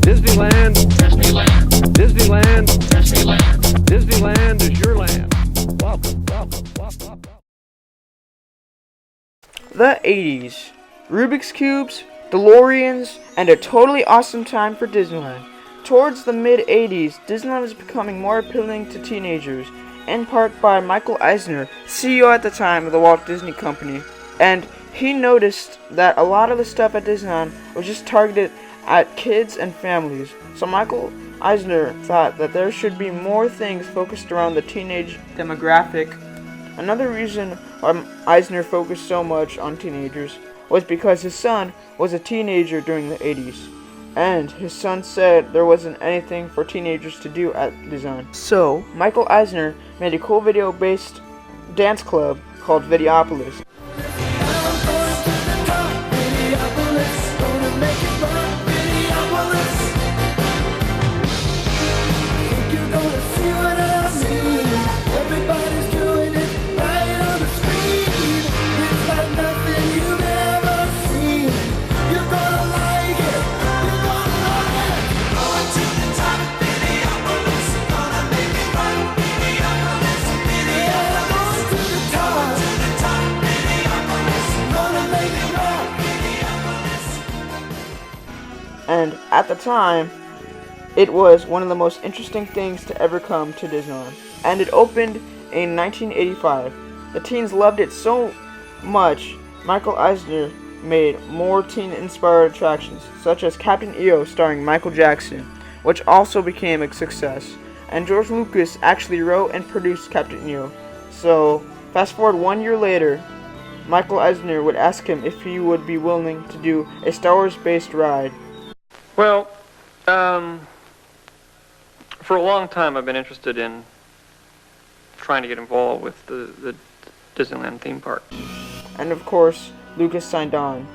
Disneyland, Disneyland, Disneyland, Disneyland, Disneyland is your land. Welcome, welcome, welcome, welcome. The 80s. Rubik's Cubes, DeLoreans, and a totally awesome time for Disneyland. Towards the mid-80s, Disneyland was becoming more appealing to teenagers, in part by Michael Eisner, CEO at the time of the Walt Disney Company. And he noticed that a lot of the stuff at Disneyland was just targeted at kids and families. So Michael Eisner thought that there should be more things focused around the teenage demographic. Another reason why Eisner focused so much on teenagers was because his son was a teenager during the 80s. And his son said there wasn't anything for teenagers to do at Disneyland. So Michael Eisner made a cool video-based dance club called Videopolis. And at the time, it was one of the most interesting things to ever come to Disneyland. And it opened in 1985. The teens loved it so much, Michael Eisner made more teen-inspired attractions, such as Captain EO starring Michael Jackson, which also became a success. And George Lucas actually wrote and produced Captain EO. So, fast forward 1 year later, Michael Eisner would ask him if he would be willing to do a Star Wars-based ride. Well, for a long time I've been interested in trying to get involved with the Disneyland theme park. And of course, Lucas signed on.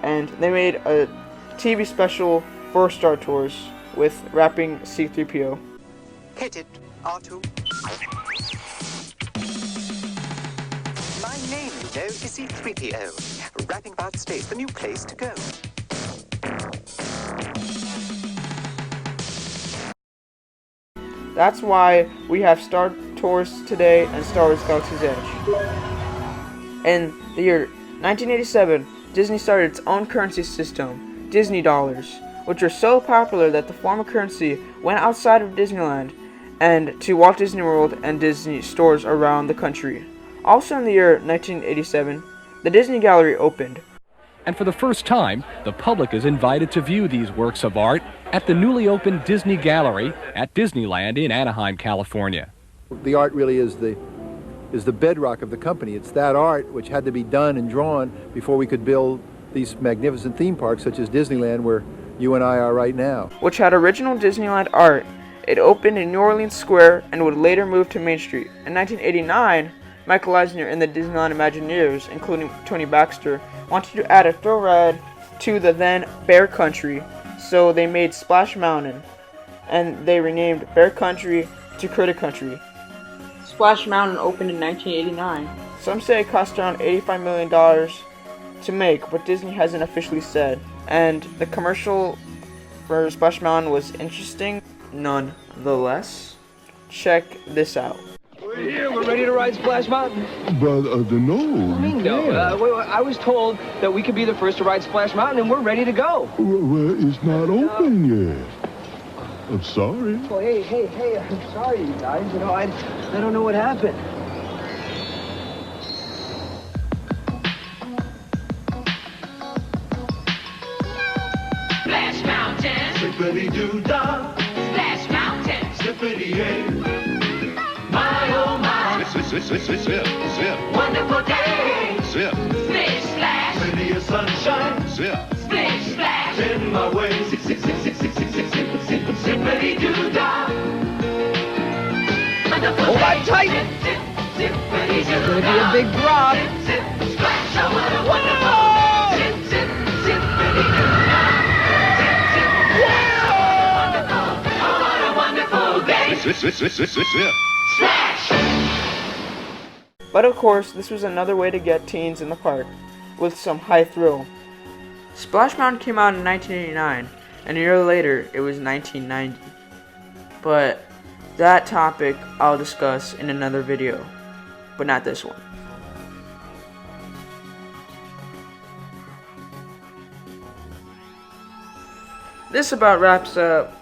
And they made a TV special for Star Tours with rapping C-3PO. Hit it, R2. My name, you know, is C-3PO. Rapping about space, the new place to go. That's why we have Star Tours today and Star Wars Galaxy's Edge. In the year 1987, Disney started its own currency system, Disney dollars, which were so popular that the form of currency went outside of Disneyland and to Walt Disney World and Disney stores around the country. Also in the year 1987, the Disney Gallery opened. And for the first time, the public is invited to view these works of art at the newly opened Disney Gallery at Disneyland in Anaheim, California. The art really is the bedrock of the company. It's that art which had to be done and drawn before we could build these magnificent theme parks such as Disneyland, where you and I are right now. Which had original Disneyland art. It opened in New Orleans Square and would later move to Main Street. In 1989, Michael Eisner and the Disneyland Imagineers, including Tony Baxter, wanted to add a thrill ride to the then Bear Country, so they made Splash Mountain, and they renamed Bear Country to Critter Country. Splash Mountain opened in 1989. Some say it cost around $85 million to make, but Disney hasn't officially said. And the commercial for Splash Mountain was interesting, nonetheless. Check this out. We're here. We're ready to ride Splash Mountain. But no. I mean, no. I was told that we could be the first to ride Splash Mountain, and we're ready to go. Well, it's not open yet. I'm sorry. Well, hey, I'm sorry, you guys. You know, I don't know what happened. Splash Mountain. Zippity-doo-dah. Splash Mountain. Zippity-yay. My, oh, my. Zip. Wonderful day. Zip. Splish Splash. Plenty of sunshine. Zip. Splish Splash. In my way. Zippity-doo-dah. Wonderful Hold on day. tight. Zip, zip, zippity-doo-dah. It's gonna be a big drop. Zip, zip, splash. Oh, what a wonderful. Zip, zip, zippity-doo-dah. Splash! But of course, this was another way to get teens in the park, with some high thrill. Splash Mountain came out in 1989, and a year later it was 1990. But that topic I'll discuss in another video, but not this one. This about wraps up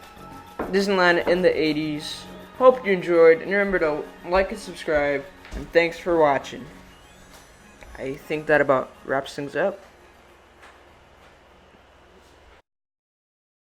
Disneyland in the 80s. Hope you enjoyed, and remember to like and subscribe, and thanks for watching. I think that about wraps things up.